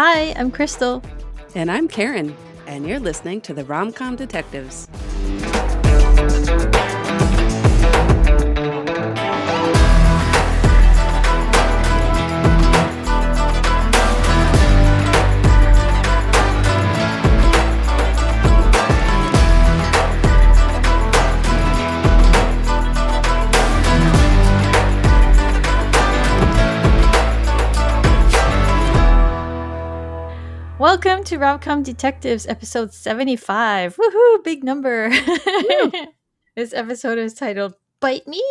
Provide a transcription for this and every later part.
Hi, I'm Crystal. And I'm Karin, and you're listening to the Rom-Com Detectives. Welcome to Rom-Com Detectives, episode 75. Woohoo, big number. This episode is titled Bite Me,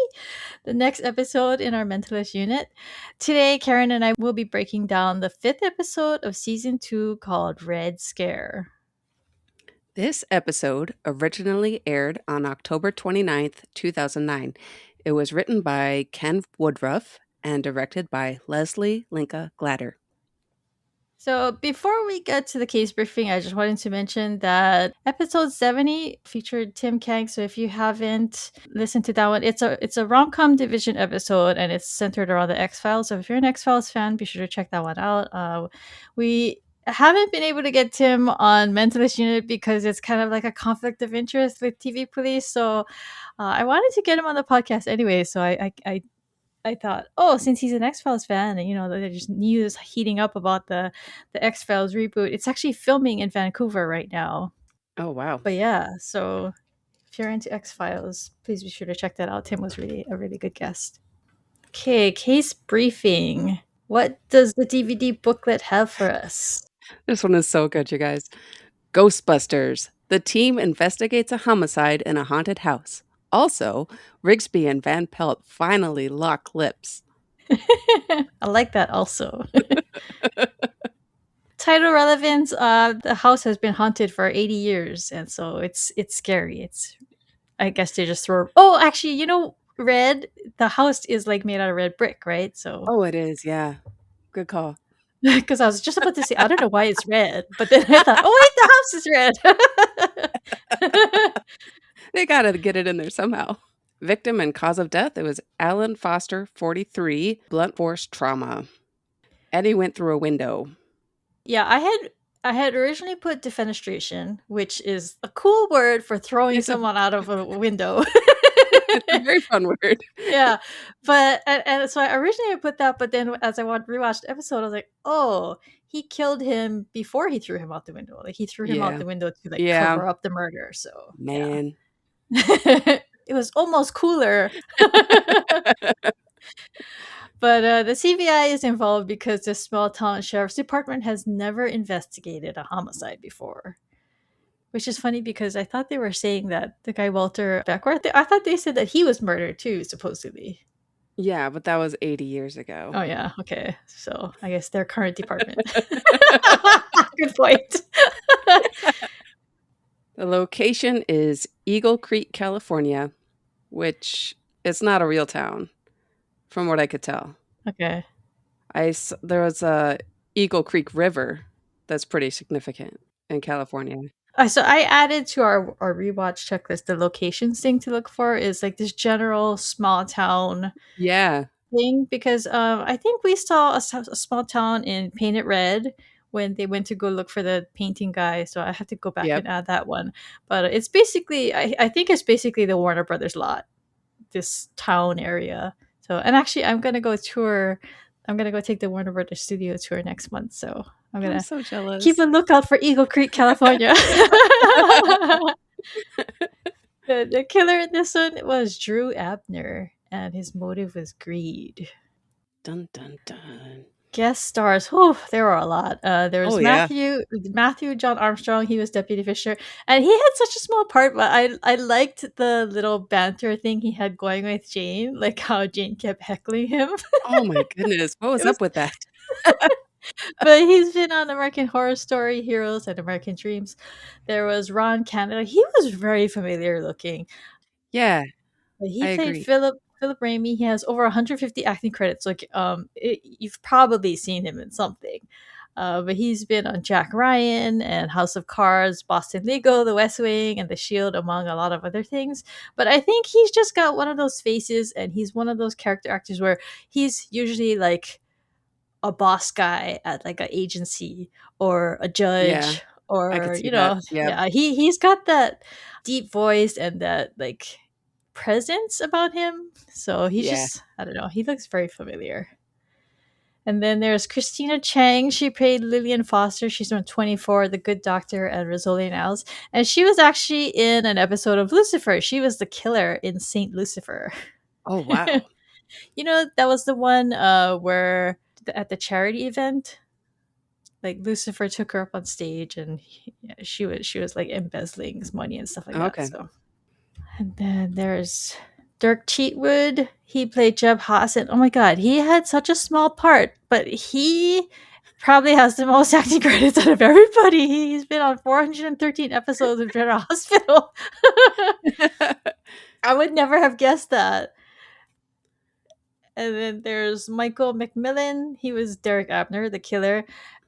the next episode in our Mentalist unit. Today, Karen and I will be breaking down the 5th episode of season 2 called Red Scare. This episode originally aired on October 29th, 2009. It was written by Ken Woodruff and directed by Leslie Linka Glatter. So before we get to the case briefing, I just wanted to mention that episode 70 featured Tim Kang. So if you haven't listened to that one, it's a rom-com division episode and it's centered around the X-Files. So if you're an X-Files fan, be sure to check that one out. We haven't been able to get Tim on Mentalist Unit because it's kind of like a conflict of interest with TV Police. So I wanted to get him on the podcast anyway. So I thought, oh, since he's an X-Files fan, and there's news heating up about the X-Files reboot. It's actually filming in Vancouver right now. Oh, wow. But yeah, so if you're into X-Files, please be sure to check that out. Tim was really a really good guest. Okay, case briefing. What does the DVD booklet have for us? This one is so good, you guys. Ghostbusters. The team investigates a homicide in a haunted house. Also, Rigsby and Van Pelt finally lock lips. I like that also. Title relevance, the house has been haunted for 80 years, and so it's scary. I guess they just throw... Oh, actually, red, the house is like made out of red brick, right? So Oh, it is, yeah. Good call. because I was just about to say, I don't know why it's red, but then I thought, oh wait, the house is red. They gotta get it in there somehow. Victim and cause of death, it was Alan Foster, 43, blunt force trauma. Eddie went through a window. Yeah, I had originally put defenestration, which is a cool word for throwing someone out of a window. It's a very fun word. Yeah, but and so I originally put that, but then as I rewatched the episode, I was like, oh, he killed him before he threw him out the window. Like he threw him out the window to cover up the murder. So man, yeah. It was almost cooler. But the CBI is involved because the small town sheriff's department has never investigated a homicide before. Which is funny because I thought they were saying that the guy Walter Beckworth, I thought they said that he was murdered too, supposedly. Yeah, but that was 80 years ago. Oh yeah, okay. So I guess their current department. Good point. The location is Eagle Creek, California, which is not a real town, from what I could tell. Okay. There was a Eagle Creek River that's pretty significant in California. So I added to our rewatch checklist the locations thing to look for is like this general small town thing because I think we saw a small town in Paint It Red when they went to go look for the painting guy. So I have to go back and add that one. But it's basically, I think it's basically the Warner Brothers lot, this town area. So, and actually I'm going to go take the Warner Brothers studio tour next month. So I'm so jealous. Keep a lookout for Eagle Creek, California. The killer in this one was Drew Abner, and his motive was greed. Dun, dun, dun. Guest stars, there were a lot. There was Matthew John Armstrong. He was Deputy Fisher, and he had such a small part, but I liked the little banter thing he had going with Jane, like how Jane kept heckling him. Oh my goodness, what was up with that? But he's been on American Horror Story, Heroes, and American Dreams. There was Ron Canada. He was very familiar looking. Yeah, he played Philip Ramey. He has over 150 acting credits. Like, you've probably seen him in something. But he's been on Jack Ryan and House of Cards, Boston Legal, The West Wing, and The Shield, among a lot of other things. But I think he's just got one of those faces, and he's one of those character actors where he's usually like a boss guy at like an agency or a Yeah, judge, I could or see that. Yep. yeah, he's got that deep voice and that like presence about him. So he's Yeah. just, I don't know, he looks very familiar. And then there's Christina Chang. She played Lillian Foster. She's from 24, The Good Doctor, and Rizzoli Niles. And she was actually in an episode of Lucifer. She was the killer in Saint Lucifer. Oh, wow. That was the one where at the charity event, like Lucifer took her up on stage, and yeah, she was like embezzling his money and stuff like that. Okay. So, and then there's Dirk Cheatwood. He played Jeb Haas, and oh my god, he had such a small part, but he probably has the most acting credits out of everybody. He's been on 413 episodes of General Hospital. I would never have guessed that. And then there's Michael McMillan. He was Derek Abner, the killer,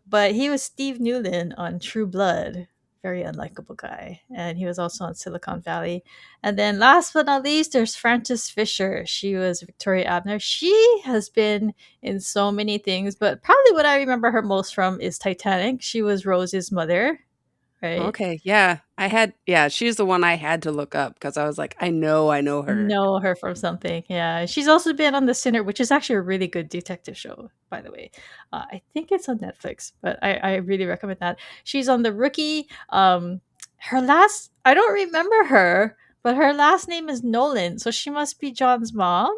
but he was Steve Newland on True Blood. Very unlikable guy. And he was also on Silicon Valley. And then last but not least, there's Frances Fisher. She was Victoria Abner. She has been in so many things, but probably what I remember her most from is Titanic. She was Rose's mother, right? Okay, yeah, she's the one I had to look up because I was like, I know her. Know her from something. Yeah, she's also been on The Sinner, which is actually a really good detective show, by the way. I think it's on Netflix, but I really recommend that. She's on The Rookie. Her last, I don't remember her, but her last name is Nolan, so she must be John's mom.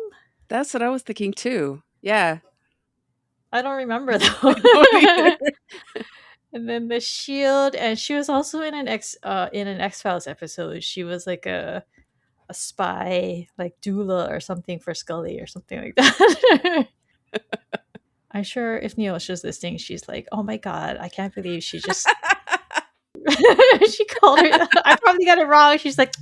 That's what I was thinking too. Yeah. I don't remember I don't though. either. And then The Shield, and she was also in an X Files episode. She was like a spy, like doula or something for Scully or something like that. I'm sure if Neil was just listening, she's like, "Oh my god, I can't believe she just she called her." I probably got it wrong. She's like,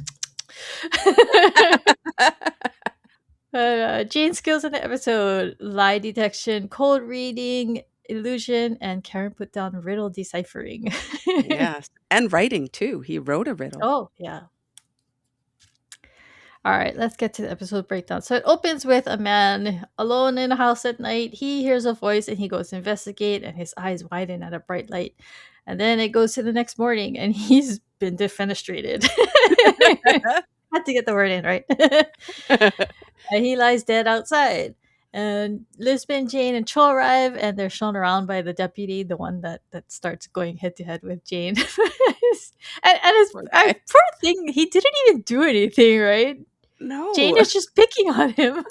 Jane's skills in the episode: lie detection, cold reading, illusion, and Karen put down riddle deciphering. Yes, and writing too. He wrote a riddle. Oh yeah. All right, let's get to the episode breakdown. So it opens with a man alone in a house at night. He hears a voice and he goes to investigate, and his eyes widen at a bright light. And then it goes to the next morning, and he's been defenestrated. Had to get the word in, right? And he lies dead outside. And Lisbon, Jane, and Cho arrive, and they're shown around by the deputy, the one that starts going head to head with Jane. And his Poor guy. poor thing, he didn't even do anything, right? Jane No. is just picking on him.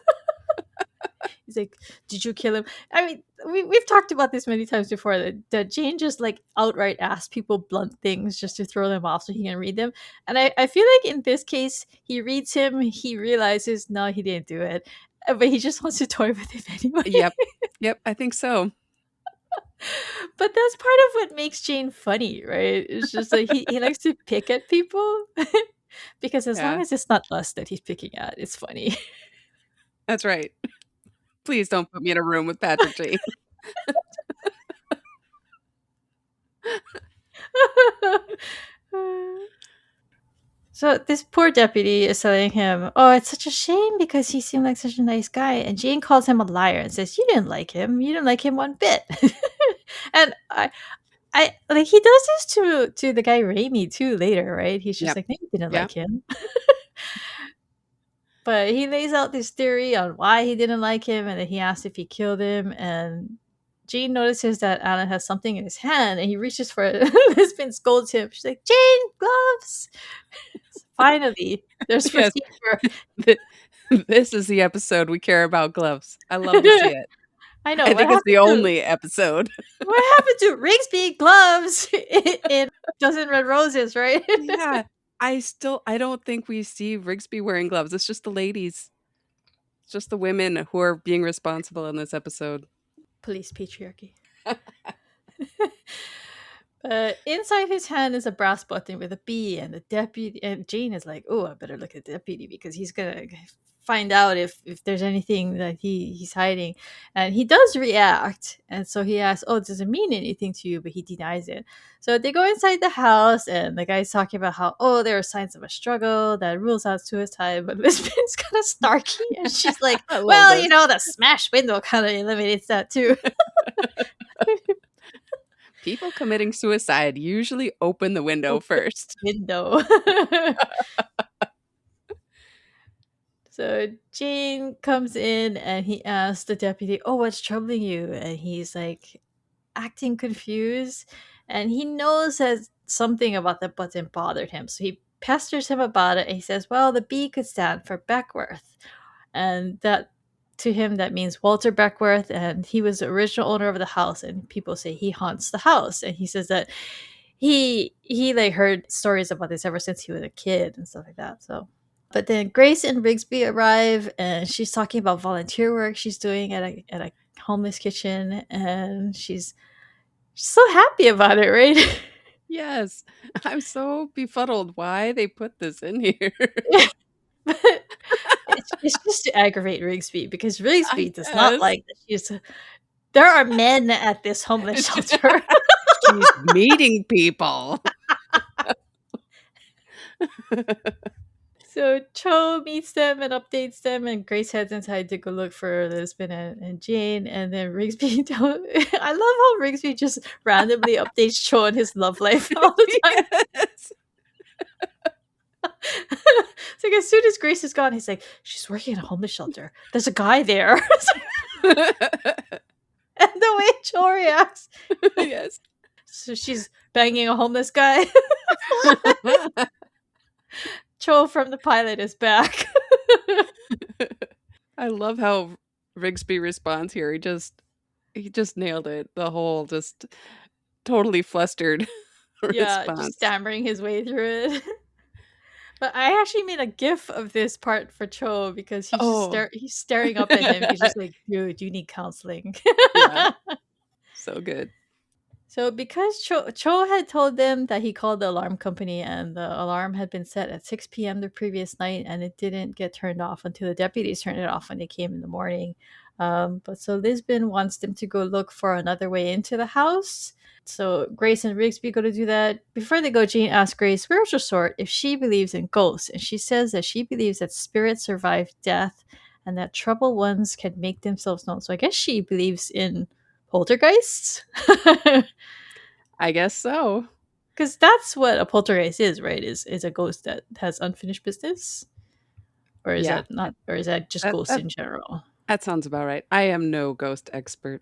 He's like, "Did you kill him?" I mean, we've talked about this many times before, that Jane just like outright asks people blunt things just to throw them off so he can read them. And I feel like in this case, he reads him, he realizes, no, he didn't do it. But he just wants to toy with him anyway. Yep. Yep, I think so. But that's part of what makes Jane funny, right? It's just like he likes to pick at people. Because as long Yeah, as it's not us that he's picking at, it's funny. that's right. Please don't put me in a room with Patrick Jane. So this poor deputy is telling him, "Oh, it's such a shame because he seemed like such a nice guy." And Jane calls him a liar and says, "You didn't like him. You didn't like him one bit." And I like he does this to the guy Raimi too later, right? He's just Yep. like, "No, you didn't Yep. like him." But he lays out this theory on why he didn't like him, and then he asks if he killed him. And Jane notices that Alan has something in his hand, and he reaches for it. Lisbon scolds him. She's like, "Jane, gloves!" Finally, there's Yes. procedure. Th this is the episode we care about gloves. I love to see it. I know I think it's the only episode. what happened to Rigsby gloves in Dozen Red Roses, right? Yeah. I don't think we see Rigsby wearing gloves. It's just the ladies. It's just the women who are being responsible in this episode. Police patriarchy. Inside his hand is a brass button with a B, and the deputy and Jane is like, "Oh, I better look at the deputy because he's gonna find out if there's anything that he's hiding. And he does react. And so he asks, "Oh, does it mean anything to you?" But he denies it. So they go inside the house, and the guy's talking about how, oh, there are signs of a struggle that rules out suicide. But Lisbon's kind of snarky, and she's like, I love "Well, this. the smashed window kind of eliminates that too." People committing suicide usually open the window Open first. window. So Jane comes in and he asks the deputy, "Oh, what's troubling you?" And he's like acting confused. And he knows that something about the button bothered him. So he pesters him about it. And he says, "Well, the B could stand for Beckworth." And that to him, that means Walter Beckworth. And he was the original owner of the house. And people say he haunts the house. And he says that he like heard stories about this ever since he was a kid and stuff like that. So but then Grace and Rigsby arrive, and she's talking about volunteer work she's doing at a homeless kitchen, and she's so happy about it, right? Yes. I'm so befuddled why they put this in here. But it's just to aggravate Rigsby, because I Rigsby does not guess. like that she's. There are men at this homeless shelter. She's meeting people. So Cho meets them and updates them, and Grace heads inside to go look for Lisbon and Jane. And then Rigsby don't. I love how Rigsby just randomly updates Cho on his love life all the time. Yes. It's like as soon as Grace is gone, he's like, "She's working in a homeless shelter. There's a guy there." And the way Cho reacts, Yes. so she's banging a homeless guy. Cho from the pilot is back. I love how Rigsby responds here. He just nailed it. The whole just totally flustered Yeah, just response. stammering his way through it. But I actually made a gif of this part for Cho, because Oh. he's staring up at him. He's just like, "Dude, you need counseling." Yeah, so good. So because Cho had told them that he called the alarm company, and the alarm had been set at 6 p.m. the previous night, and it didn't get turned off until the deputies turned it off when they came in the morning. But so Lisbon wants them to go look for another way into the house. So Grace and Rigsby go to do that. Before they go, Jane asks Grace, spiritual sort, if she believes in ghosts, and she says that she believes that spirits survive death and that troubled ones can make themselves known. So I guess she believes in poltergeists. I guess so. Because that's what a poltergeist is, right? Is a ghost that has unfinished business, or is Yeah, that not, or is that just that ghosts that in general? that sounds about right. I am no ghost expert.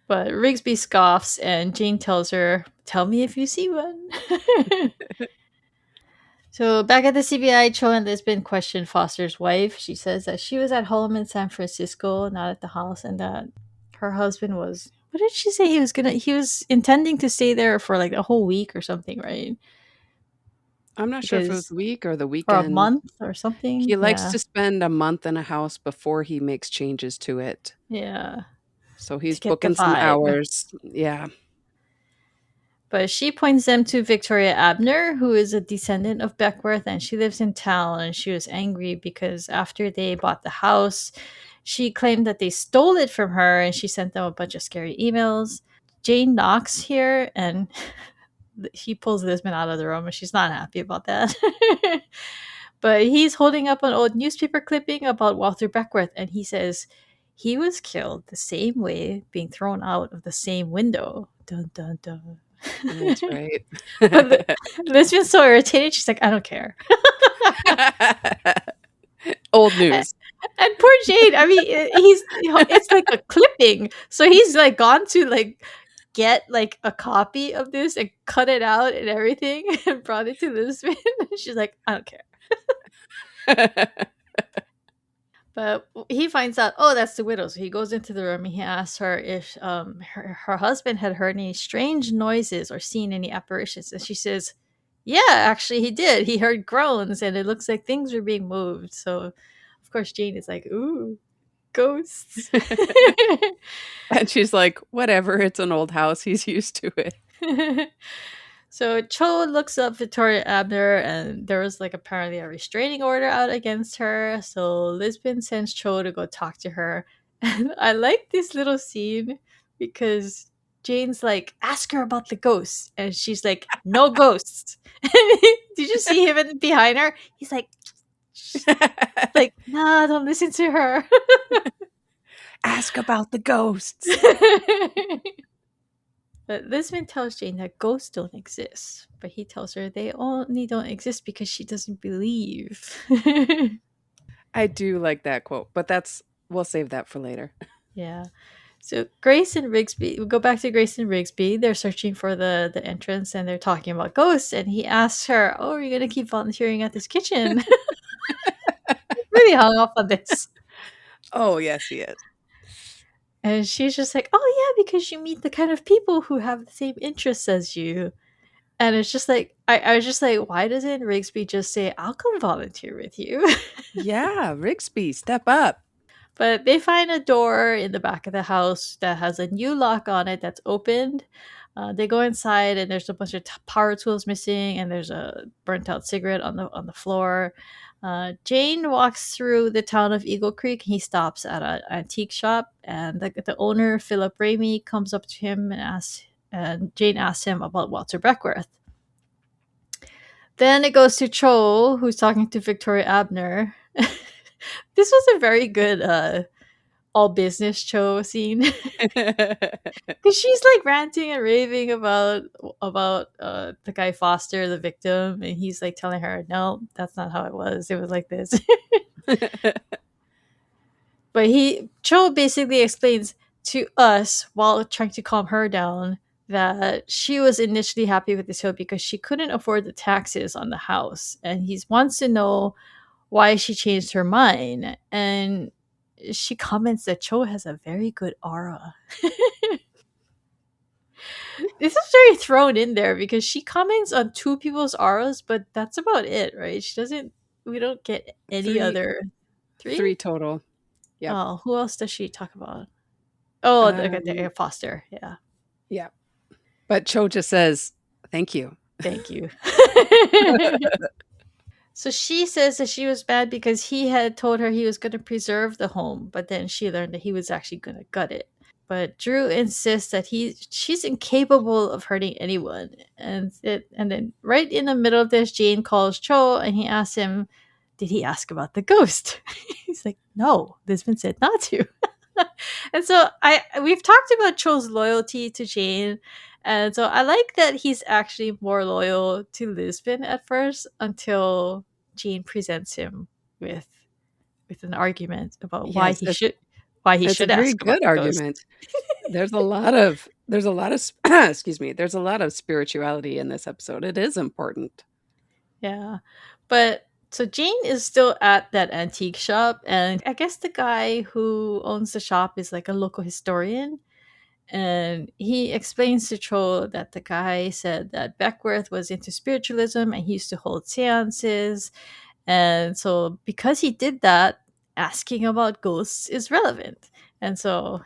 But Rigsby scoffs, and Jane tells her, "Tell me if you see one." So back at the CBI, Cho and Lisbon question Foster's wife. She says that she was at home in San Francisco, not at the house, and that her husband was. What did she say? He was intending to stay there for like a whole week or something, right? I'm not sure if it was Because the week or the or a weekend. month or He something. likes Yeah. to spend a month in a house before he makes changes to it. Yeah. So To he's get the booking some vibe. hours. Yeah. But she points them to Victoria Abner, who is a descendant of Beckworth, and she lives in town. And she was angry because after they bought the house, she claimed that they stole it from her, and she sent them a bunch of scary emails. Jane knocks here, and he pulls Lisbon out of the room, and she's not happy about that. But he's holding up an old newspaper clipping about Walter Beckworth, and he says he was killed the same way, being thrown out of the same window. Dun dun dun. That's right. But Lisbon's so irritated. She's like, "I don't care." Old news. And poor Jade. I mean, it's like a clipping, so he's like gone to like get like a copy of this and cut it out and everything and brought it to Lisbon. She's like, "I don't care." But he finds out, oh, that's the widow. So he goes into the room and he asks her if her husband had heard any strange noises or seen any apparitions. And she says, "Yeah, actually, he did. He heard groans and it looks like things were being moved." So, of course, Jane is like, "Ooh, ghosts." And she's like, whatever, it's an old house. He's used to it. So Cho looks up Victoria Abner, and there was like apparently a restraining order out against her. So Lisbon sends Cho to go talk to her. And I like this little scene because Jane's like, ask her about the ghosts. And she's like, no ghosts. Did you see him behind her? He's like, "Shh." Like, nah, don't listen to her. Ask about the ghosts. But Lisbon tells Jane that ghosts don't exist, but he tells her they only don't exist because she doesn't believe. I do like that quote, but we'll save that for later. Yeah. So Grace and Rigsby, we go back to Grace and Rigsby. They're searching for the entrance and they're talking about ghosts. And he asks her, "Oh, are you gonna keep volunteering at this kitchen?" Really hung up on this. Oh, yes, he is. And she's just like, "Oh yeah, because you meet the kind of people who have the same interests as you." And it's just like I was just like, why doesn't Rigsby just say, "I'll come volunteer with you"? Yeah, Rigsby, step up. But they find a door in the back of the house that has a new lock on it that's opened. They go inside and there's a bunch of power tools missing, and there's a burnt out cigarette on the floor. Jane walks through the town of Eagle Creek. He stops at an antique shop, and the owner, Philip Ramey, comes up to him and asks. And Jane asks him about Walter Beckworth. Then it goes to Cho, who's talking to Victoria Abner. This was a very good all business Cho scene because she's like ranting and raving about the guy Foster, the victim, and he's like telling her, "No, that's not how it was. It was like this." But Cho basically explains to us while trying to calm her down that she was initially happy with this hill because she couldn't afford the taxes on the house, and he wants to know why she changed her mind. And she comments that Cho has a very good aura. This is very thrown in there because she comments on two people's auras, but that's about it, right? She doesn't. We don't get any three other three three. total. Yep. Oh, who else does she talk about? Oh, Um, Foster. Yeah, yeah. But Cho just says, thank you. thank you. So she says that she was mad because he had told her he was going to preserve the home, but then she learned that he was actually going to gut it. But Drew insists that she's incapable of hurting anyone, and then right in the middle of this, Jane calls Cho and he asks him, "Did he ask about the ghost?" He's like, "No, Lisbon said not to." And so we've talked about Cho's loyalty to Jane, and so I like that he's actually more loyal to Lisbon at first until Jane presents him with an argument about Yes, why he it's a should very ask about good the ghost. argument. There's a lot of excuse me, there's a lot of spirituality in this episode. It is important. Yeah. But so Jane is still at that antique shop, and I guess the guy who owns the shop is like a local historian. And he explains to Cho that the guy said that Beckworth was into spiritualism and he used to hold seances. And so, because he did that, asking about ghosts is relevant. And so,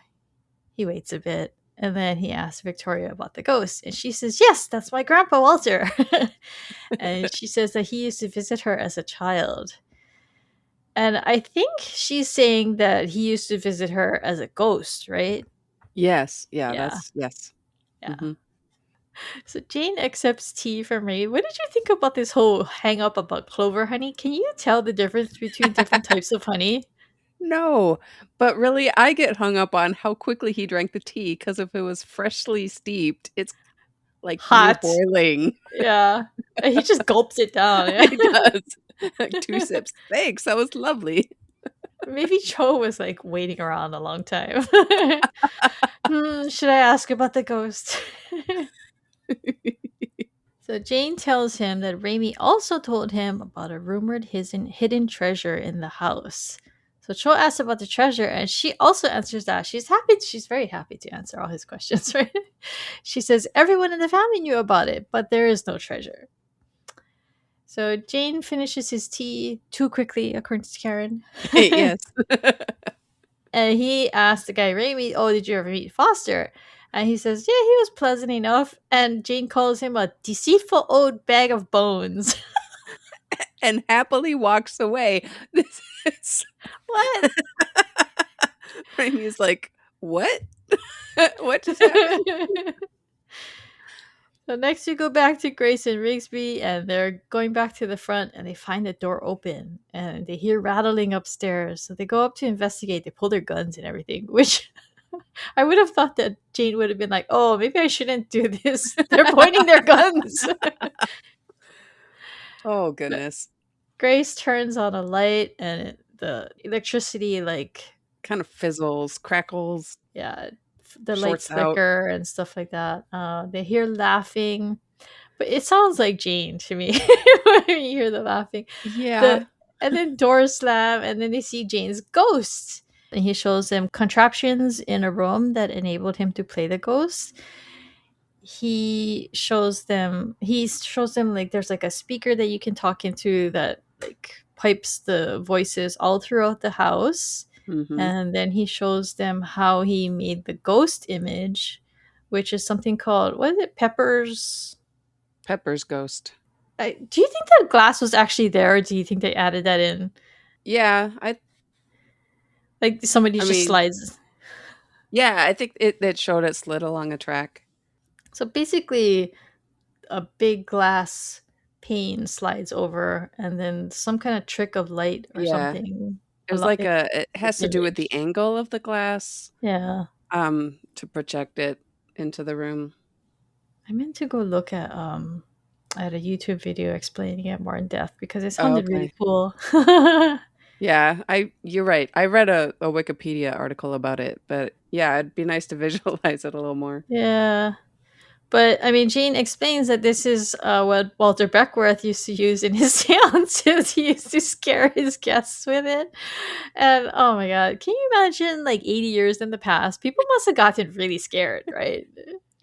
he waits a bit and then he asks Victoria about the ghost. And she says, "Yes, that's my grandpa Walter." And she says that he used to visit her as a child. And I think she's saying that he used to visit her as a ghost, right? Yes, yeah, Yeah, that's yes. yeah. Mhm. So Jane accepts tea from Ray. What did you think about this whole hang up about clover honey? Can you tell the difference between different types of honey? No, but really, I get hung up on how quickly he drank the tea because if it was freshly steeped, it's like you're Hot. boiling. Yeah. And he just gulps it down. Yeah. He does. Like 2 sips. Thanks, that was lovely. Maybe Cho was like waiting around a long time. Should I ask about the ghost? So Jane tells him that Raimi also told him about a rumored hidden treasure in the house. So Cho asks about the treasure, and she also answers that. She's happy. She's very happy to answer all his questions, right? She says everyone in the family knew about it, but there is no treasure. So Jane finishes his tea too quickly, according to Karen. Yes. And he asked the guy Raimi, "Oh, did you ever meet Foster?" And he says, "Yeah, he was pleasant enough." And Jane calls him a deceitful old bag of bones. and happily walks away. This is What? Rainey's like, "What? What just happened?" So next we go back to Grace and Rigsby, and they're going back to the front, and they find the door open, and they hear rattling upstairs. So they go up to investigate. They pull their guns and everything, which I would have thought that Jane would have been like, "Oh, maybe I shouldn't do this." They're pointing their guns. Oh, But goodness. Grace turns on a light, and the electricity, like, Kind of fizzles, crackles, yeah, the lights shorts out. flicker and stuff like that. They hear laughing, but it sounds like Jane to me when you hear the laughing. The Yeah. and then doors slam, and then they see Jane's ghost. And he shows them contraptions in a room that enabled him to play the ghost. He shows them like there's like a speaker that you can talk into that like pipes the voices all throughout the house. Mhm. And then he shows them how he made the ghost image, which is something called, what is it, Pepper's. Pepper's ghost. Do you think that glass was actually there, or do you think they added that in? Yeah, Like somebody I just mean, slides. yeah, I think it showed it slid along a track. So basically, a big glass pane slides over, and then some kind of trick of light or Yeah. something. It A was lot like a it has to do with the image. angle of the glass, Yeah, to project it into the room. I meant to go look at a YouTube video explaining it more in depth because it Oh, sounded really okay. cool. Yeah, you're right. I read a Wikipedia article about it, but yeah, it'd be nice to visualize it a little more. Yeah. But I mean, Gene explains that this is what Walter Beckworth used to use in his seances. He used to scare his guests with it. And oh my god, can you imagine like 80 years in the past? People must have gotten really scared, right?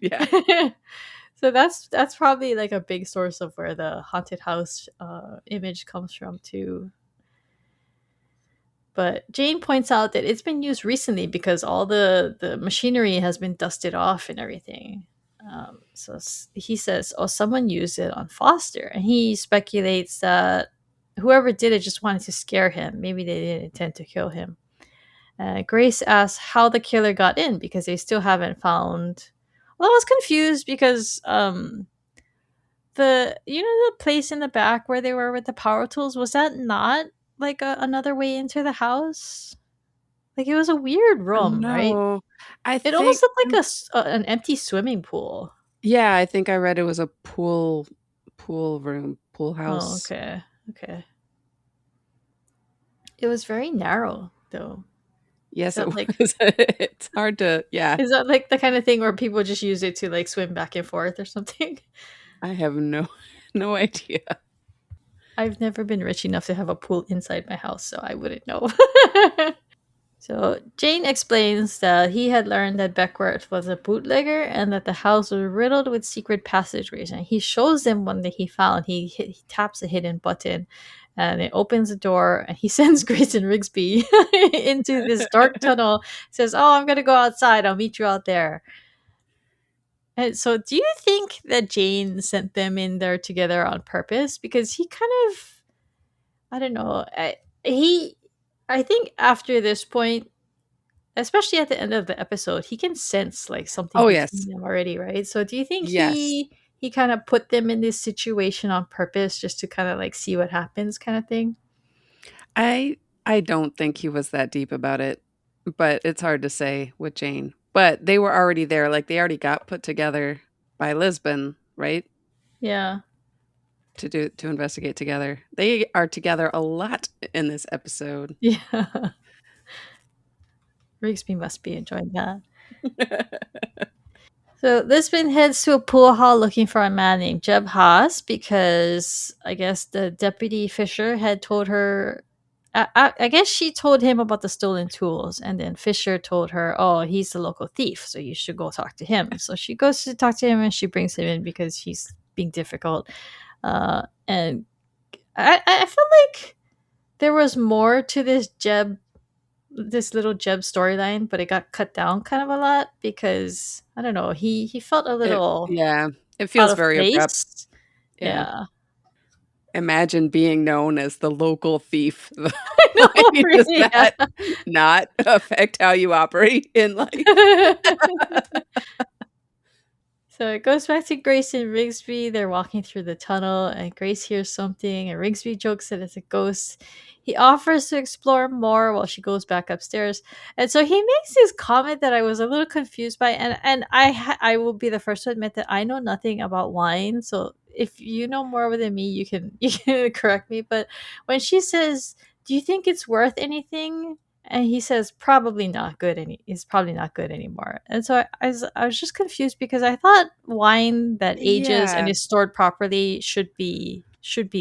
Yeah. So that's probably like a big source of where the haunted house image comes from too. But Jane points out that it's been used recently because all the machinery has been dusted off and everything. He says, "Oh, someone used it on Foster," and he speculates that whoever did it just wanted to scare him. Maybe they didn't intend to kill him. Grace asks how the killer got in because they still haven't found. Well, I was confused because the place in the back where they were with the power tools, was that not like another way into the house? Like, it was a weird room, right? No. I It almost think looked like an empty swimming pool. yeah, I think I read it was a pool room, pool Oh, house. okay. Okay. It was very narrow, though. Is Yes, it that like was. It's hard to yeah, is that like the kind of thing where people just use it to like swim back and forth or something? I have no no idea. I've never been rich enough to have a pool inside my house, so I wouldn't know. So Jane explains that he had learned that Beckworth was a bootlegger and that the house was riddled with secret passageways. And he shows them one that he found. He taps a hidden button, and it opens a door. And he sends Grace and Rigsby into this dark tunnel. Says, "Oh, I'm gonna go outside. I'll meet you out there." And so, do you think that Jane sent them in there together on purpose? Because he kind of, I don't know, he, I think after this point, especially at the end of the episode, he can sense like something Oh, between yes. them already, right? So do you think Yes. he kind of put them in this situation on purpose just to kind of like see what happens kind of thing? I I don't think he was that deep about it, but it's hard to say with Jane. But they were already there, like, they already got put together by Lisbon, right? Yeah. To investigate together. They are together a lot in this episode. Yeah. Rigsby must be enjoying that. So Lisbon heads to a pool hall looking for a man named Jeb Haas because I guess the deputy Fisher had told her. I guess she told him about the stolen tools, and then Fisher told her, "Oh, he's the local thief, so you should go talk to him." So she goes to talk to him, and she brings him in because he's being difficult. And I felt like there was more to this Jeb this little Jeb storyline, but it got cut down kind of a lot because I don't know, he felt a It little yeah, it out feels of very abrupt. place. Yeah. Yeah. Imagine being known as the local thief. I I know, mean, does really, yeah. that not affect how you operate in life? So it goes back to Grace and Rigsby. They're walking through the tunnel, and Grace hears something, and Rigsby jokes that it's a ghost. He offers to explore more while she goes back upstairs. And so he makes this comment that I was a little confused by, and I will be the first to admit that I know nothing about wine. So if you know more than me, you can you can correct me. But when she says, "Do you think it's worth anything?" And he says probably not good any it's probably not good anymore. And so I was just confused because I thought wine that ages and Yeah. is stored properly should be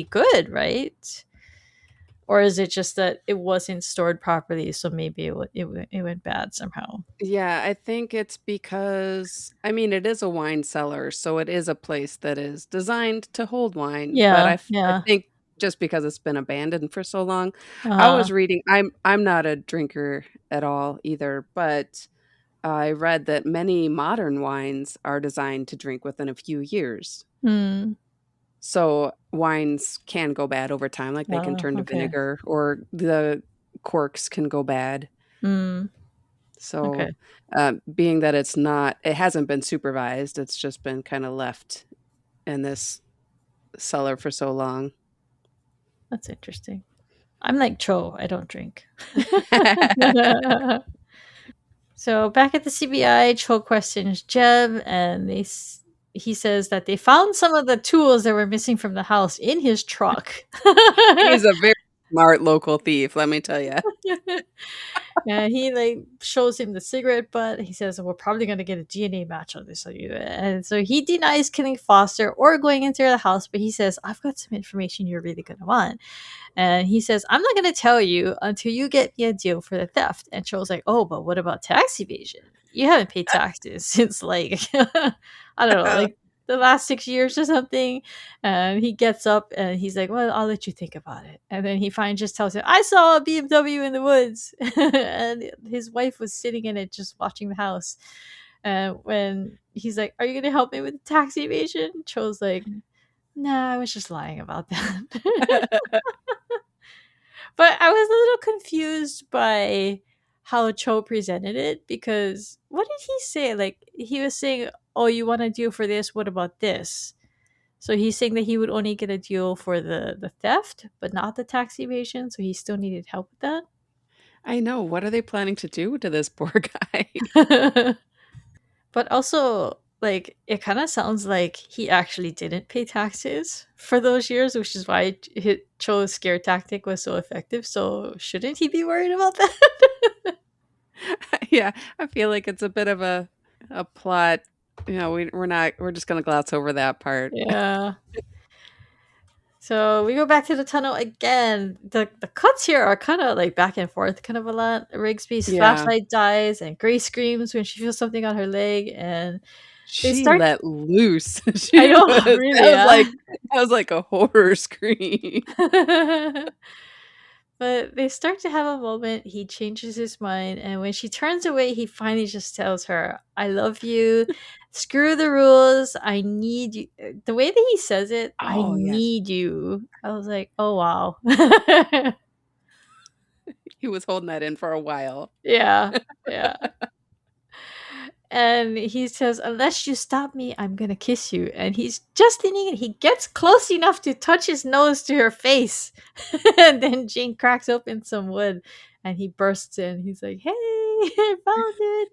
good, right? Or is it just that it wasn't stored properly, so maybe it went bad somehow? Yeah, I think it's because I mean, it is a wine cellar, so it is a place that is designed to hold wine, but Yeah, I yeah. think just because it's been abandoned for so long. I uh was reading I'm not a drinker at all either, but I read that many modern wines are designed to drink within a few years. hmm. So, wines can go bad over time, like, they can Oh, turn to okay. vinegar or the corks can go bad. Mm, So, okay. being that it hasn't been supervised, it's just been kinda left in this cellar for so long. That's interesting. I'm like Cho, I don't drink. So back at the CBI, Cho questions Jeb, and he says that they found some of the tools that were missing from the house in his truck. He's a very smart local thief, let me tell you. Yeah, he like shows him the cigarette butt. He says, "We're probably gonna get a DNA match on this." And so he denies killing Foster or going into the house, but he says, "I've got some information you're really gonna want." And he says, "I'm not going to tell you until you get me a deal for the theft." And Cho's like, "Oh, but what about tax evasion? You haven't paid taxes since like, I don't know, like the last 6 years or something." And he gets up and he's like, "Well, I'll let you think about it." And then he finally just tells him, "I saw a BMW in the woods." And his wife was sitting in it just watching the house. And when he's like, "Are you going to help me with the tax evasion?" Cho's like, "Nah, I was just lying about that." But I was a little confused by how Cho presented it because what did he say? Like he was saying, "Oh, you want a deal for this? What about this?" So he's saying that he would only get a deal for the theft, but not the tax evasion. So he still needed help with I know, what are they planning to do to this poor guy? that. But also, like it kind of sounds like he actually didn't pay taxes for those years, which is why Cho's scare tactic was so effective. So shouldn't he be worried about that? Yeah, I feel like it's a bit of a plot, we're just gonna gloss over that part. Yeah. So we go back to the tunnel again. The cuts here are kind of like back and forth, kind of a lot. Rigsby's Yeah. flashlight dies, and Grace screams when she feels something on her leg, and they She start. let loose. I She know, was really, yeah. that was like a horror scream. But they start to have a moment. He changes his mind, and when she turns away, he finally just tells her, "I love you. Screw the rules. I need you." The way that he says it, "I Oh, yes. need you." I was like, "Oh wow." He was holding that in for a while. Yeah, yeah. And he says, "Unless you stop me, I'm gonna kiss you." And he's just leaning in. He gets close enough to touch his nose to her face. And then Jane cracks open some wood and he bursts in. He's like, "Hey, I found it."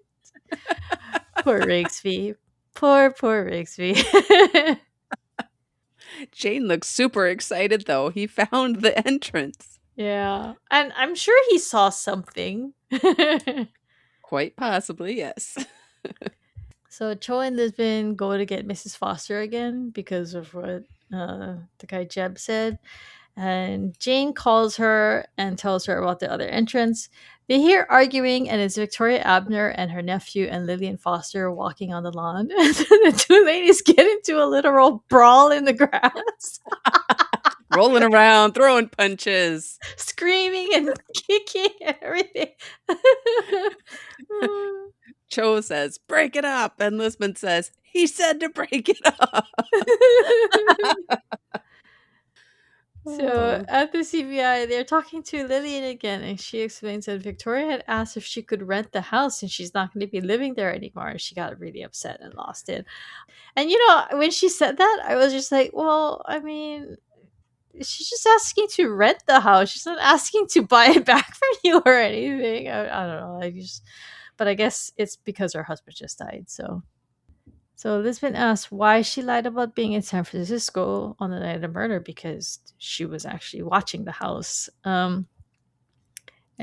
Poor Rigsby. Poor Rigsby. Jane looks super excited, though. He found the entrance. Yeah. And I'm sure he saw something. Quite possibly, yes. So Cho and Lisbon go to get Mrs. Foster again because of what the guy Jeb said. And Jane calls her and tells her about the other entrance. They hear arguing, and it's Victoria Abner and her nephew and Lillian Foster walking on the lawn. And the two ladies get into a literal brawl in the grass. rolling around, throwing punches. screaming and kicking and everything. Cho says, break it up. And Lisbon says, he said to break it up. So Oh, at the CBI, they're talking to Lillian again, and she explains that Victoria had asked if she could rent the house and she's not going to be living there anymore. And she got really upset and lost it. And when she said that, I was just like, well, I mean, she's just asking to rent the house. She's not asking to buy it back from you or anything. I don't know. But I guess it's because her husband just died. So Lisbon asked why she lied about being in San Francisco on the night of the murder because she was actually watching the house. And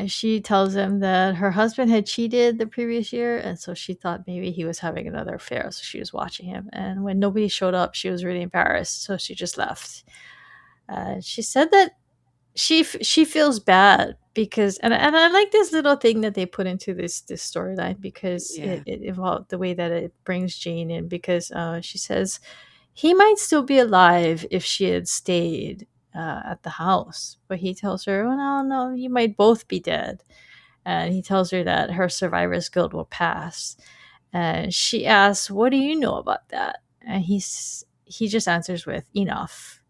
she tells him that her husband had cheated the previous year, and so she thought maybe he was having another affair, so she was watching him. And when nobody showed up, she was really embarrassed, so she just left. She said that she feels bad because and I like this little thing that they put into this storyline because yeah. it involved the way that it brings Jane in because she says he might still be alive if she had stayed at the house, but he tells her, "Oh no, you might both be dead," and he tells her that her survivor's guilt will pass. And she asks, "What do you know about that?" And he just answers with enough,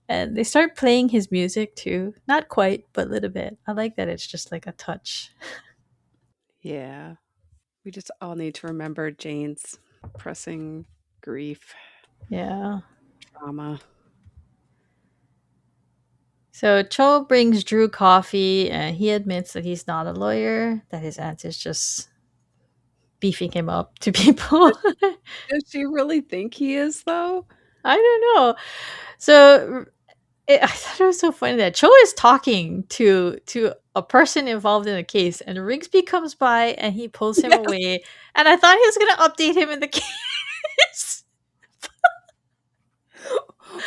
and they start playing his music too. Not quite, but a little bit. I like that it's just like a touch. Yeah. We just all need to remember Jane's pressing grief, Yeah. trauma. So Cho brings Drew coffee and he admits that he's not a lawyer, that his aunt is just beefing him up to people. Does she really think he is, though? I don't know. So I thought it was so funny that Cho is talking to a person involved in a case, and Rigsby comes by and he pulls him Yes. away. And I thought he was going to update him in the case.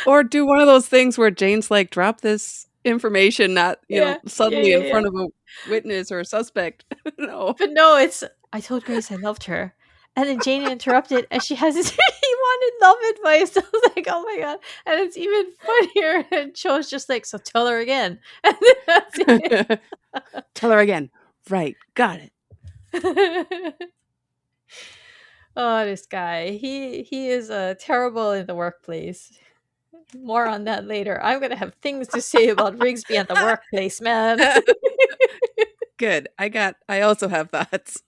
Or do one of those things where Jane's like, drop this information, not, Yeah, yeah, suddenly yeah, in yeah. front of a witness or a suspect. No. But no, it's I told Grace I loved her. And then Jane interrupted and she has this he wanted love advice. I was like, oh my god. And it's even funnier. And Cho's just like, so tell her again. And then that's Tell her again. Right. Got it. it. Oh, this guy. He is terrible in the workplace. More on that later. I'm gonna have things to say about Rigsby at the workplace, man. Good. I also have thoughts.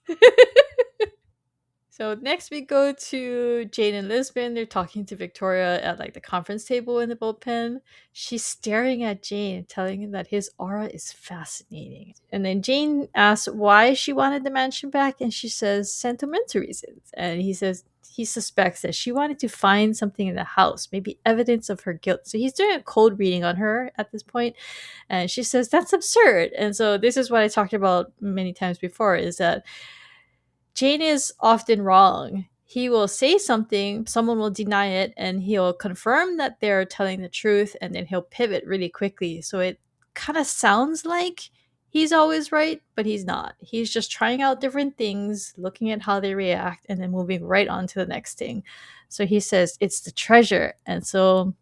So next we go to Jane and Lisbon. They're talking to Victoria at like the conference table in the bullpen. She's staring at Jane, telling him that his aura is fascinating. And then Jane asks why she wanted the mansion back, and she says sentimental reasons. And he says he suspects that she wanted to find something in the house, maybe evidence of her guilt. So he's doing a cold reading on her at this point, and she says that's absurd. And so this is what I talked about many times before: is that Jane is often wrong. He will say something, someone will deny it, and he'll confirm that they're telling the truth, and then he'll pivot really quickly. So it kind of sounds like he's always right, but he's not. He's just trying out different things, looking at how they react, and then moving right on to the next thing. So he says it's the treasure. And so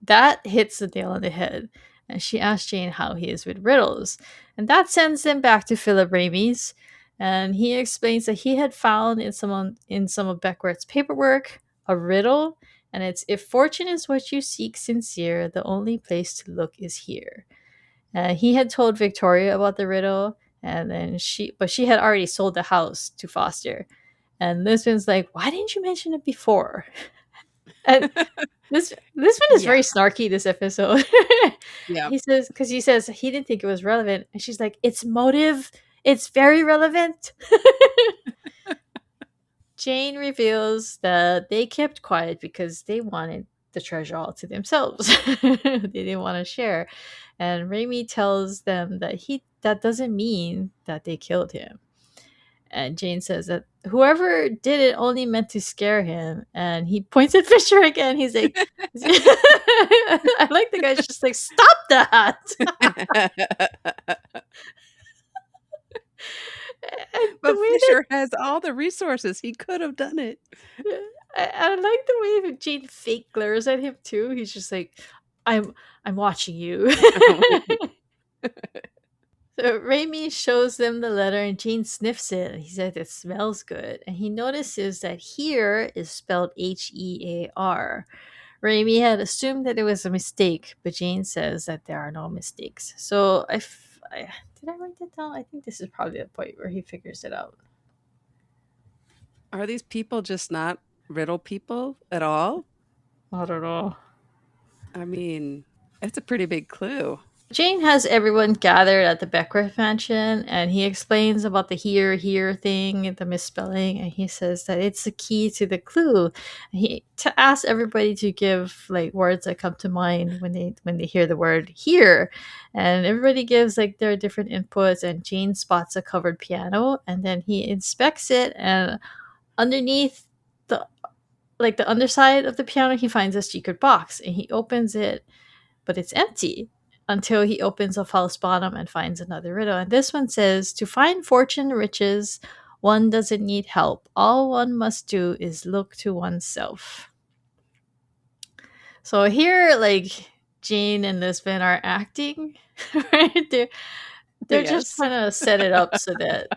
that hits the nail on the head. And she asks Jane how he is with riddles. And that sends them back to Philip Ramey's. And he explains that he had found in some of Beckworth's paperwork a riddle. And it's if fortune is what you seek sincere, the only place to look is here. He had told Victoria about the riddle, and then she had already sold the house to Foster. And Lisbon's like, why didn't you mention it before? And this one is Yeah. very snarky this episode. Yeah. He says he didn't think it was relevant, and she's like, it's motive, it's very relevant. Jane reveals that they kept quiet because they wanted the treasure all to themselves. They didn't want to share. And Raimi tells them that doesn't mean that they killed him. And Jane says that whoever did it only meant to scare him. And he points at Fisher again. He's like, I like the guy's just like, stop that. And the But way that Fisher has all the resources. He could have done it. I like the way that Jane fake glares at him too. He's just like, I'm watching you. So Raimi shows them the letter and Gene sniffs it. He said it smells good. And he notices that here is spelled Hear. Raimi had assumed that it was a mistake, but Jane says that there are no mistakes. So did I write that down? I think this is probably the point where he figures it out. Are these people just not riddle people at all? I don't know. I mean, it's a pretty big clue. Jane has everyone gathered at the Beckwith mansion, and he explains about the here thing, the misspelling, and he says that it's the key to the clue. He to ask everybody to give like words that come to mind when they hear the word here, and everybody gives like their different inputs. And Jane spots a covered piano, and then he inspects it, and underneath the the underside of the piano, he finds a secret box, and he opens it, but it's empty until he opens a false bottom and finds another riddle. And this one says, to find fortune and riches, one doesn't need help. All one must do is look to oneself. So here, like, Jane and Lisbon are acting, right? They're just Yes. trying to set it up so that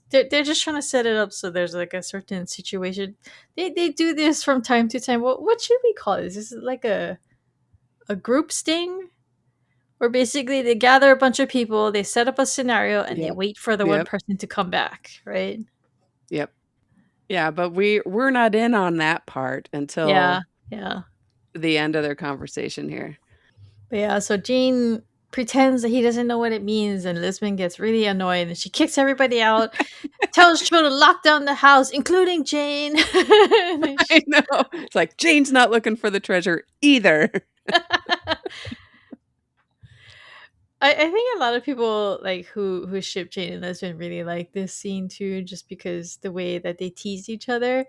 they're just trying to set it up so there's like a certain situation. They do this from time to time. What should we call this? Is it like a group sting? Where basically they gather a bunch of people, they set up a scenario, and they Yep. wait for the one Yep. person to come back, right? Yep. Yeah, but we're not in on that part Yeah, until yeah. the end of their conversation here. But yeah, so Jean pretends that he doesn't know what it means, and Lisbon gets really annoyed, and she kicks everybody out, tells Joe to lock down the house, including Jane. And then I know. It's like Jane's not looking for the treasure either. I think a lot of people like who ship Jane and Lisbon really like this scene too, just because the way that they tease each other.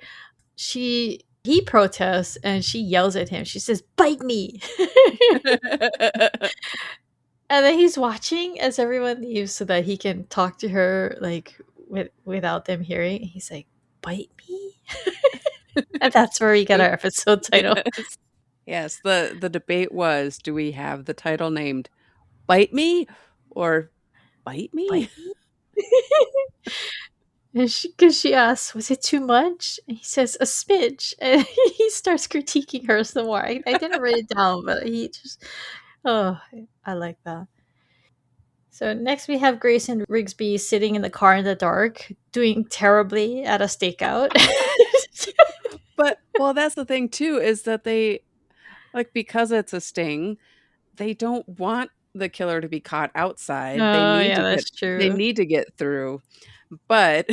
He protests and she yells at him. She says, "Bite me!" And then he's watching as everyone leaves so that he can talk to her like without them hearing. He's like, "Bite me," and that's where we get our episode title. Yes. Yes, the debate was, do we have the title named Bite Me or Bite Me? Bite me. And because she asks, "Was it too much?" And he says, "A smidge," and he starts critiquing her some more. I didn't write it down, but he just, oh, I like that. So next we have Grace and Rigsby sitting in the car in the dark, doing terribly at a stakeout. But well, that's the thing too, is that they like, because it's a sting, they don't want the killer to be caught outside. Oh, yeah, that's They true. need to get through. But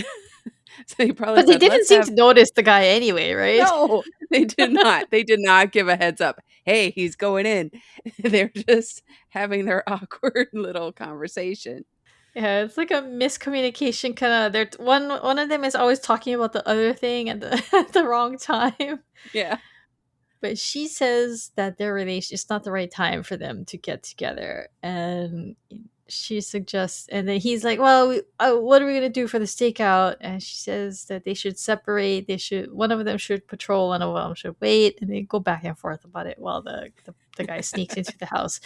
so he probably But they said, didn't "Let's seem have." to notice the guy anyway, right? No, they did not. They did not give a heads up. "Hey, he's going in." They're just having their awkward little conversation. Yeah, it's like a miscommunication kind of. They're one of them is always talking about the other thing at the at the wrong time. Yeah. But she says that their relation it's not the right time for them to get together, and she suggests, and then he's like, "Well, what are we gonna do for the stakeout?" And she says that they should separate. They should one of them should patrol, one of them should wait, and they go back and forth about it while the guy sneaks into the house.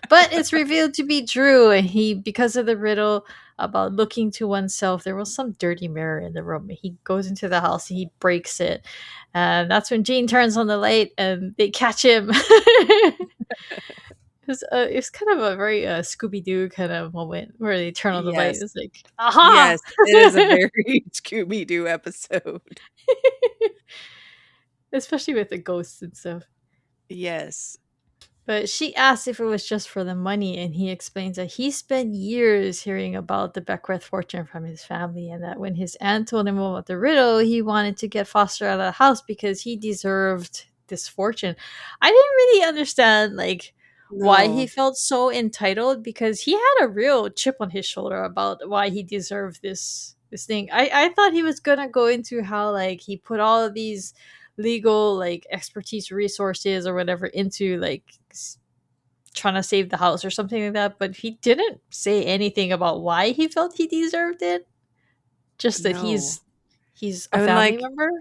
But it's revealed to be Drew, and he because of the riddle about looking to oneself, there was some dirty mirror in the room. He goes into the house and he breaks it, and that's when Gene turns on the light and they catch him. It's kind of a very Scooby Doo kind of moment where they turn on the light. Yes. It's like, aha! Yes, it is a very Scooby-Doo episode. Especially with the ghosts and stuff. Yes. But she asks if it was just for the money, and he explains that he spent years hearing about the Beckwith fortune from his family, and that when his aunt told him about the riddle, he wanted to get Foster out of the house because he deserved this fortune. I didn't really understand like why he No. felt so entitled because he had a real chip on his shoulder about why he deserved this thing. I thought he was gonna go into how like he put all of these legal like expertise resources or whatever into like trying to save the house or something like that, but he didn't say anything about why he felt he deserved it, just that No. he's a I mean, family like, member.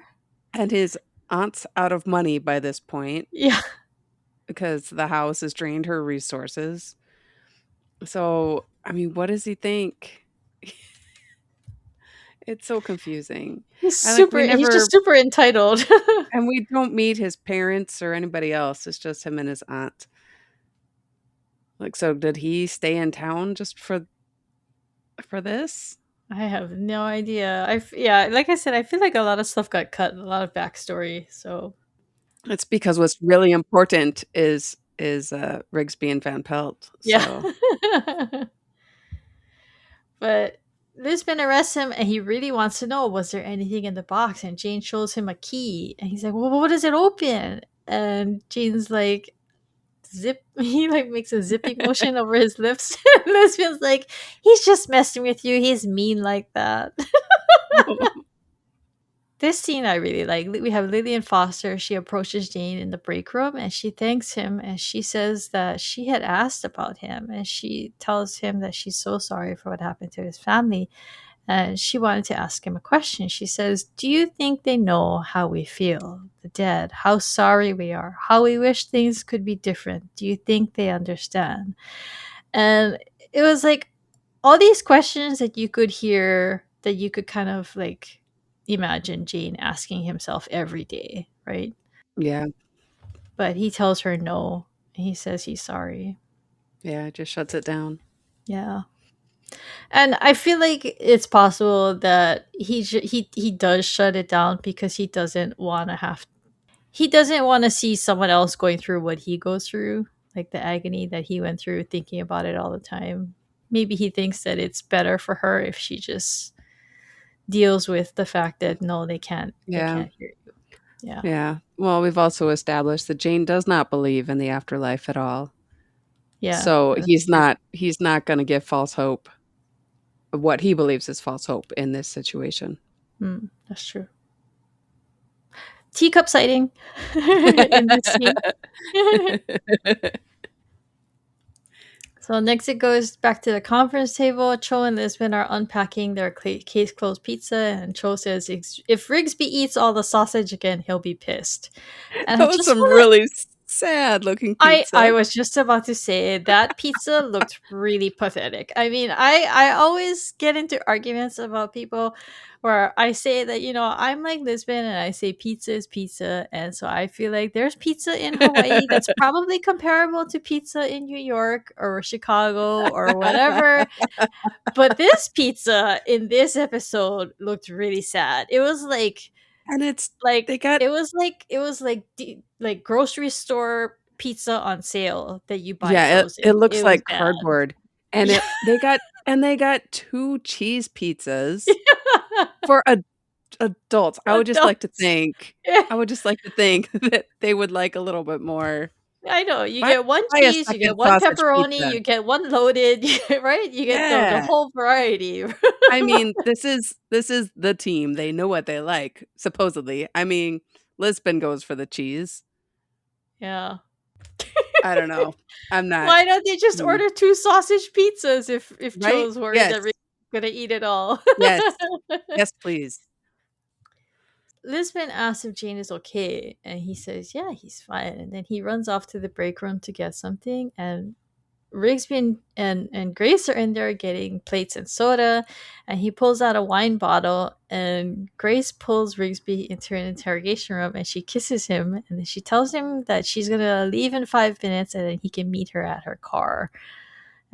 and his aunt's out of money by this point. Yeah. because the house has drained her resources. So, I mean, what does he think? It's so confusing. And like He's just super entitled. we don't meet his parents or anybody else. It's just him and his aunt. Like, so did he stay in town just for this? I have no idea. Yeah, like I said, I feel like a lot of stuff got cut, a lot of backstory. So It's because what's really important is Rigsby and Van Pelt. yeah. So But Lisbon arrests him and he really wants to know, was there anything in the box? And Jane shows him a key and he's like, well, what does it open? And Jane's like, zip. He like makes a zipping motion over his lips. Lisbon's like, he's just messing with you. He's mean like that. This scene I really like. We have Lillian Foster. She approaches Jane in the break room and she thanks him and she says that she had asked about him and she tells him that she's so sorry for what happened to his family. And she wanted to ask him a question. She says, do you think they know how we feel, the dead, how sorry we are, how we wish things could be different? Do you think they understand? And it was like all these questions that you could hear, that you could kind of like imagine Jane asking himself every day, right? yeah, But he tells her no. And he says he's sorry. yeah, it just shuts it down. Yeah. And I feel like it's possible that he does shut it down because he doesn't want to see someone else going through what he goes through, like the agony that he went through thinking about it all the time. Maybe he thinks that it's better for her if she just deals with the fact that no, they Yeah, can't hear you. Yeah. yeah. Well, we've also established that Jane does not believe in the afterlife at all. Yeah, So that's true. he's not going to give false hope, what he believes is false hope in this situation. That's true. Teacup sighting in this scene. So next it goes back to the conference table. Cho and Lisbon are unpacking their case closed pizza, and Cho says if Rigsby eats all the sausage again, he'll be pissed. And I That was just some want to really sad looking I pizza. was just about to say that pizza looked really pathetic. I mean, I always get into arguments about people where I say that, I'm like Lisbon and I say pizza is pizza, and so I feel like there's pizza in Hawaii that's probably comparable to pizza in New York or Chicago or whatever. But this pizza in this episode looked really sad. It was And it's like they got like grocery store pizza on sale that you buy yeah, it frozen. looks It was like bad. cardboard. And Yeah. they got 2 cheese pizzas for adults. Adults. Yeah. I would just like to think that they would like a little bit more. I know. You Buy get one buy a cheese, you second get one sausage pepperoni, pizza. you get one loaded, right? You get the Yeah. whole variety. I mean, this is the team. They know what they like, supposedly. I mean, Lisbon goes for the cheese. Yeah. I don't know. I'm not Why don't they just mm, order two sausage pizzas if right? Cho's worried Yes. that Rick's gonna eat it all? Yes. Yes, please. Lisbon asks if Jane is okay, and he says, yeah, he's fine. And then he runs off to the break room to get something, and Rigsby and Grace are in there getting plates and soda, and he pulls out a wine bottle, and Grace pulls Rigsby into an interrogation room, and she kisses him, and then she tells him that she's gonna leave in 5 minutes, and then he can meet her at her car.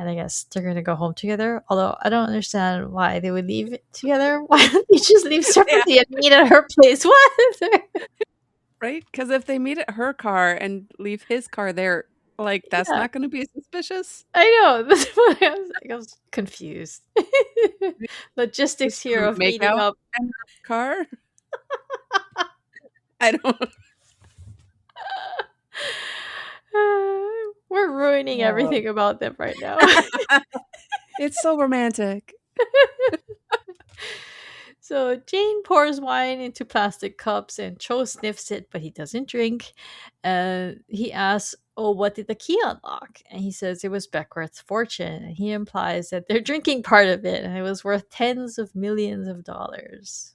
And I guess they're gonna go home together. Although I don't understand why they would leave together. Why don't they just leave Yeah, separately and meet at her place? What? right? Because if they meet at her car and leave his car there, like, that's Yeah, not gonna be suspicious? I know. That's what I was confused. Just Logistics here to of make meeting out up. in her car? I don't We're ruining know. everything about them right now. It's so romantic. So Jane pours wine into plastic cups and Cho sniffs it, but he doesn't drink. And he asks, oh, what did the key unlock? And he says it was Beckworth's fortune. And he implies that they're drinking part of it and it was worth tens of millions of dollars.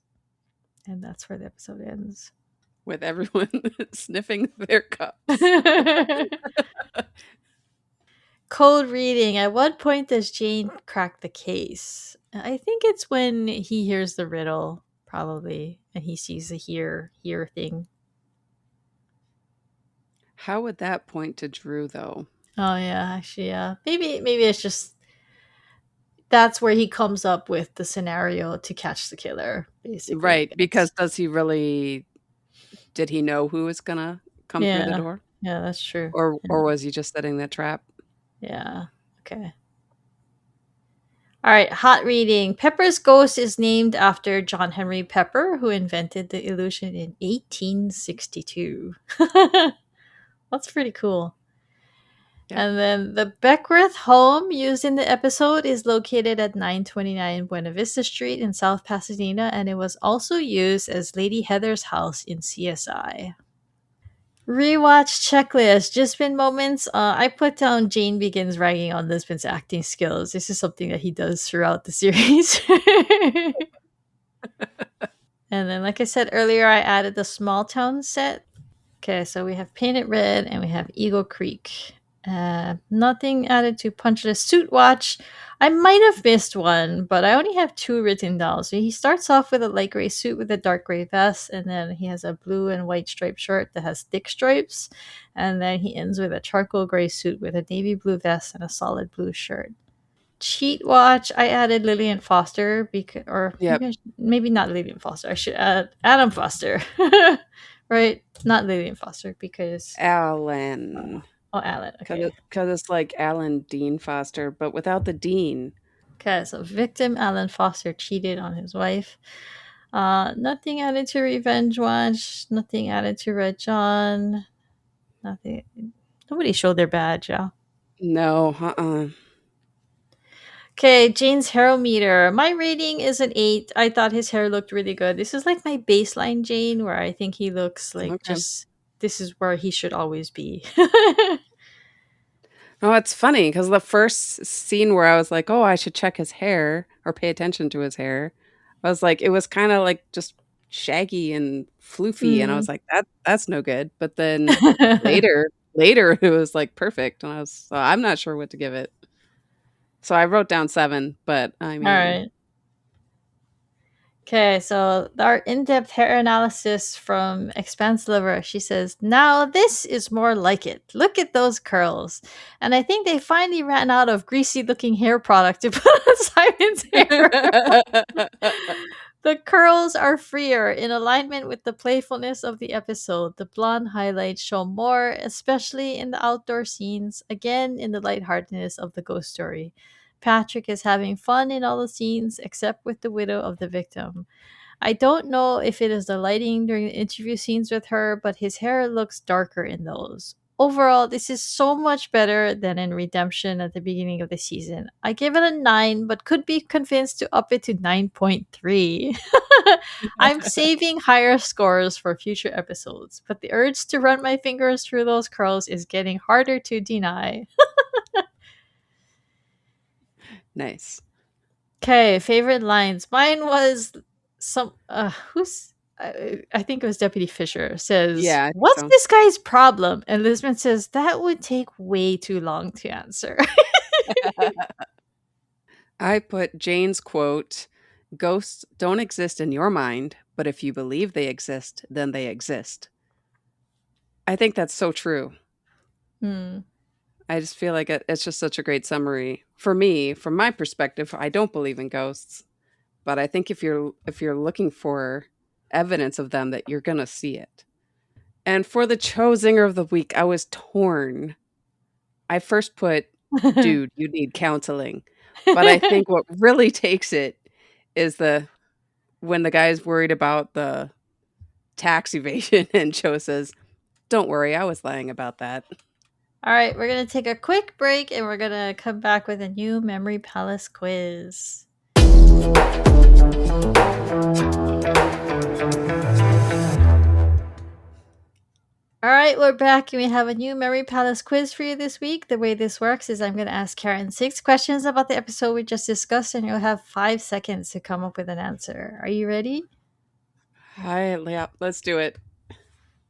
And that's where the episode ends. with everyone sniffing their cups. Cold reading. At what point does Jane crack the case? I think it's when he hears the riddle, probably, and he sees the here thing. How would that point to Drew, though? Oh yeah, actually, yeah. Maybe it's just that's where he comes up with the scenario to catch the killer, basically, I Right, guess. because does he really did he know who was gonna come through the Yeah. door? Yeah, that's true. Or Yeah. was he just setting the trap? Yeah. Okay. All right, hot reading. Pepper's ghost is named after John Henry Pepper, who invented the illusion in 1862. That's pretty cool. Yep. And then the Beckworth home used in the episode is located at 929 Buena Vista Street in South Pasadena, and it was also used as Lady Heather's house in CSI. Rewatch checklist. Just been moments. I put down Jane begins ragging on Lisbon's acting skills. This is something that he does throughout the series. And then, like I said earlier, I added the small town set. Okay, so we have Painted Red and we have Eagle Creek. Nothing added to Punch List Suit Watch. I might have missed one, but I only have two written down. So he starts off with a light gray suit with a dark gray vest, and then he has a blue and white striped shirt that has thick stripes, and then he ends with a charcoal gray suit with a navy blue vest and a solid blue shirt. Cheat watch. I added Lillian Foster because, or Yep. maybe not Lillian Foster. I should add Adam Foster, right? Not Lillian Foster because Alan. oh, Alan. Okay. Because it's like Alan Dean Foster, but without the Dean. Okay. So victim Alan Foster cheated on his wife. Nothing added to Revenge Watch. Nothing added to Red John. Nothing. Nobody showed their badge. Yeah. No, uh-uh. Okay, Jane's hair meter. My rating is an 8. I thought his hair looked really good. This is like my baseline Jane, where I think he looks like Okay. just this is where he should always be. Oh, it's funny because the first scene where I was like, "Oh, I should check his hair or pay attention to his hair," I was like, it was kind of like just shaggy and floofy, and I Hmm. was like, "That's no good." But then later, it was like perfect, and I was so I'm not sure what to give it. So I wrote down 7, but I All mean, right. Okay, so our in-depth hair analysis from Expanse Lover. She says, "Now this is more like it. Look at those curls." And I think they finally ran out of greasy-looking hair product to put on Simon's hair. The curls are freer in alignment with the playfulness of the episode. The blonde highlights show more, especially in the outdoor scenes, again in the lightheartedness of the ghost story. Patrick is having fun in all the scenes except with the widow of the victim. I don't know if it is the lighting during the interview scenes with her, but his hair looks darker in those. Overall, this is so much better than in Redemption at the beginning of the season. I give it a 9, but could be convinced to up it to 9.3. I'm saving higher scores for future episodes, but the urge to run my fingers through those curls is getting harder to deny. nice. Okay, favorite lines. Mine was some who's I think it was Deputy Fisher says, Yeah, I think "What's so. this guy's problem?" And Lisbon says, "That would take way too long to answer." I put Jane's quote, "Ghosts don't exist in your mind, but if you believe they exist, then they exist." I think that's so true. Hmm. I just feel like it's just such a great summary. For me, from my perspective, I don't believe in ghosts, but I think if you're looking for evidence of them that you're going to see it. And for the Chozinger of the week, I was torn. I first put, "Dude, you need counseling." But I think what really takes it is the when the guy's worried about the tax evasion and Cho says, "Don't worry, I was lying about that." All right, we're going to take a quick break and we're going to come back with a new Memory Palace quiz. All right, we're back and we have a new Memory Palace quiz for you this week. The way this works is I'm going to ask Karen 6 questions about the episode we just discussed, and you'll have 5 seconds to come up with an answer. Are you ready? Hi, yeah, let's do it.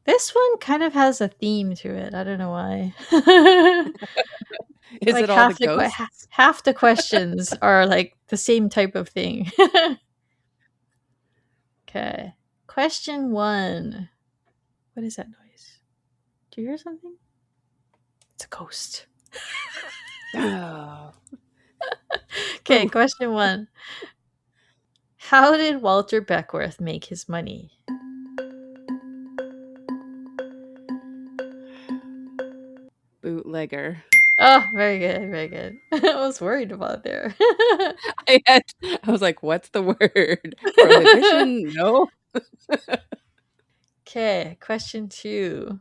This one kind of has a theme to it. I don't know why. Is Like it all the ghosts? half the questions are like the same type of thing. Okay. Question 1. What is that noise? Do you hear something? It's a ghost. Oh, Okay, question 1. How did Walter Beckworth make his money? bootlegger. Oh, very good, very good. I was worried about there. I was like, "What's the word? Prohibition? No." Okay, question 2.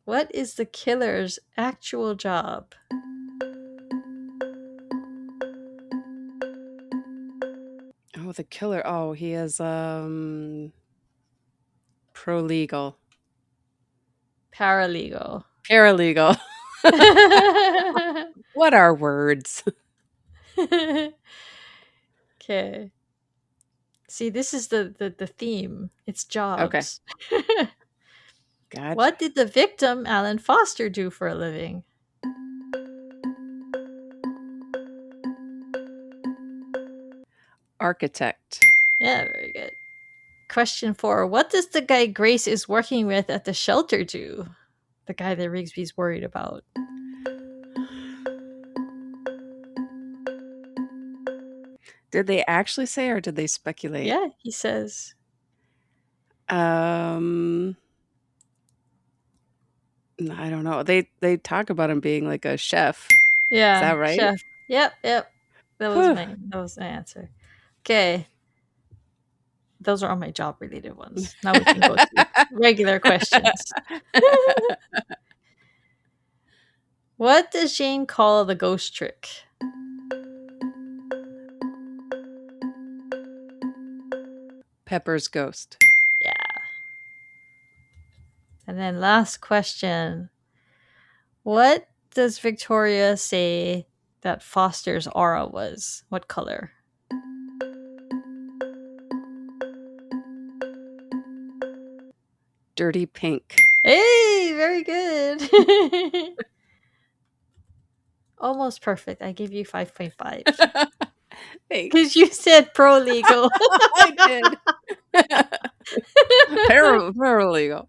What is the killer's actual job? Oh, the killer. Oh, he is pro legal, Paralegal. paralegal. What are words? Okay. See, this is the theme. It's Okay, jobs. gotcha. What did the victim, Alan Foster, do for a living? Architect. Yeah, very good. Question 4. What does the guy Grace is working with at the shelter do? The guy that Rigsby's worried about. Did they actually say or did they speculate? Yeah, he says. Um, I don't know. They talk about him being like a chef. Is that Yeah, right? chef. Yep, yep. Whew. That was my answer. Okay. Those are all my job related ones. Now we can go to regular questions. What does Jane call the ghost trick? Pepper's ghost. Yeah. And then last question. What does Victoria say that Foster's aura was? What color? Dirty pink. Hey, very good. Almost perfect. I give you 5.5. Because Thanks. you said pro legal. I did. Paralegal.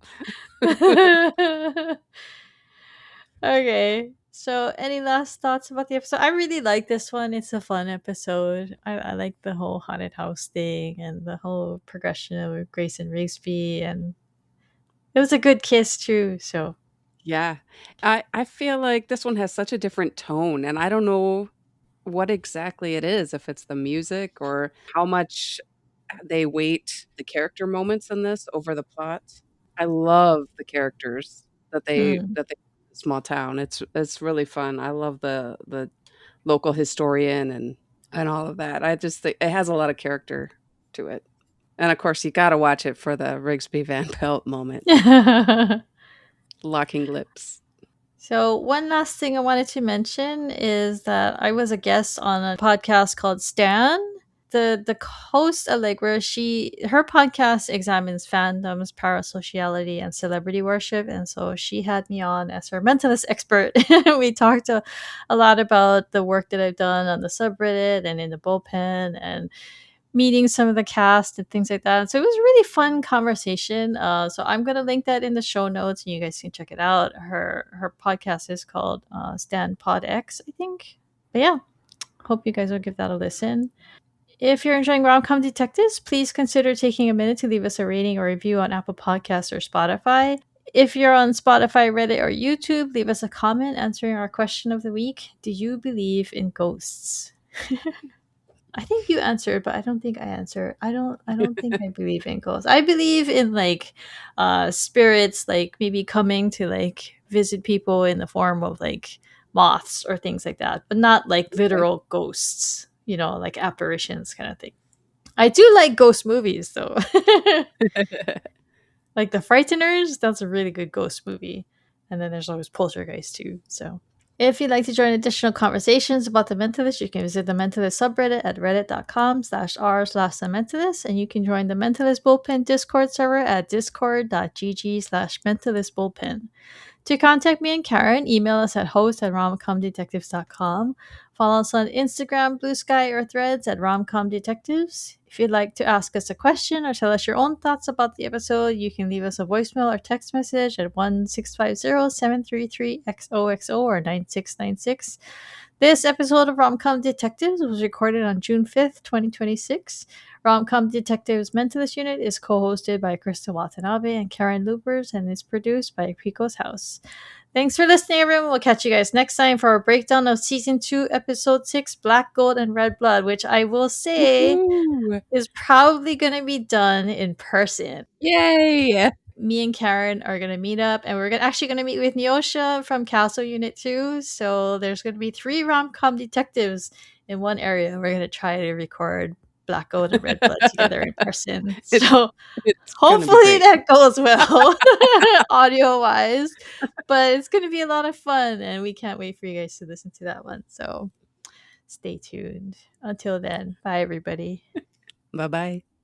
Okay. So, any last thoughts about the episode? I really like this one. It's a fun episode. I like the whole haunted house thing and the whole progression of Grace and Rigsby, and it was a good kiss too. So, Yeah. I feel like this one has such a different tone, and I don't know what exactly it is, if it's the music or how much they weight the character moments in this over the plot. I love the characters mm. that they small town. It's really fun. I love the local historian and all of that. I just think it has a lot of character to it. And of course, you gotta watch it for the Rigsby Van Pelt moment. Locking lips. So, one last thing I wanted to mention is that I was a guest on a podcast called Stan. The host Allegra, her podcast examines fandoms, parasociality, and celebrity worship, and so she had me on as her mentalist expert. We talked a lot about the work that I've done on the subreddit and in the bullpen, and meeting some of the cast and things like that. So it was a really fun conversation. So I'm gonna link that in the show notes, and you guys can check it out. Her podcast is called Stan Pod X, I think. But yeah, hope you guys will give that a listen. If you're enjoying Rom-Com Detectives, please consider taking a minute to leave us a rating or review on Apple Podcasts or Spotify. If you're on Spotify, Reddit, or YouTube, leave us a comment answering our question of the week. Do you believe in ghosts? I think you answered, but I don't think I answered. I don't think I believe in ghosts. I believe in like spirits like maybe coming to like visit people in the form of like moths or things like that, but not like Okay. literal ghosts, like apparitions kind of thing. I do like ghost movies though. Like The Frighteners, that's a really good ghost movie. And then there's always Poltergeist too. So If you'd like to join additional conversations about The Mentalist, you can visit the Mentalist subreddit at reddit.com/r/thementalist, and you can join the Mentalist Bullpen Discord server at discord.gg/mentalistbullpen. To contact me and Karin, email us at host@romcomdetectives.com. Follow us on Instagram, Blue Sky, or Threads at romcomdetectives. If you'd like to ask us a question or tell us your own thoughts about the episode, you can leave us a voicemail or text message at 1-650-733-XOXO or 9696. This episode of Rom-Com Detectives was recorded on June 5th, 2026. Rom-Com Detectives Mentalist Unit is co-hosted by Krista Watanabe and Karin Lubbers and is produced by Pico's House. Thanks for listening, everyone. We'll catch you guys next time for our breakdown of Season 2, Episode 6, Black Gold and Red Blood, which I will say Woohoo! is probably going to be done in person. Yay! Me and Karin are going to meet up, and we're actually going to meet with Neosha from Castle Unit 2. So there's going to be 3 rom-com detectives in one area. We're going to try to record Black Gold and Red Blood together in person. It So it's gonna be hopefully great. that goes well, audio wise. But it's going to be a lot of fun, and we can't wait for you guys to listen to that one. So stay tuned. Until then, bye, everybody. Bye-bye.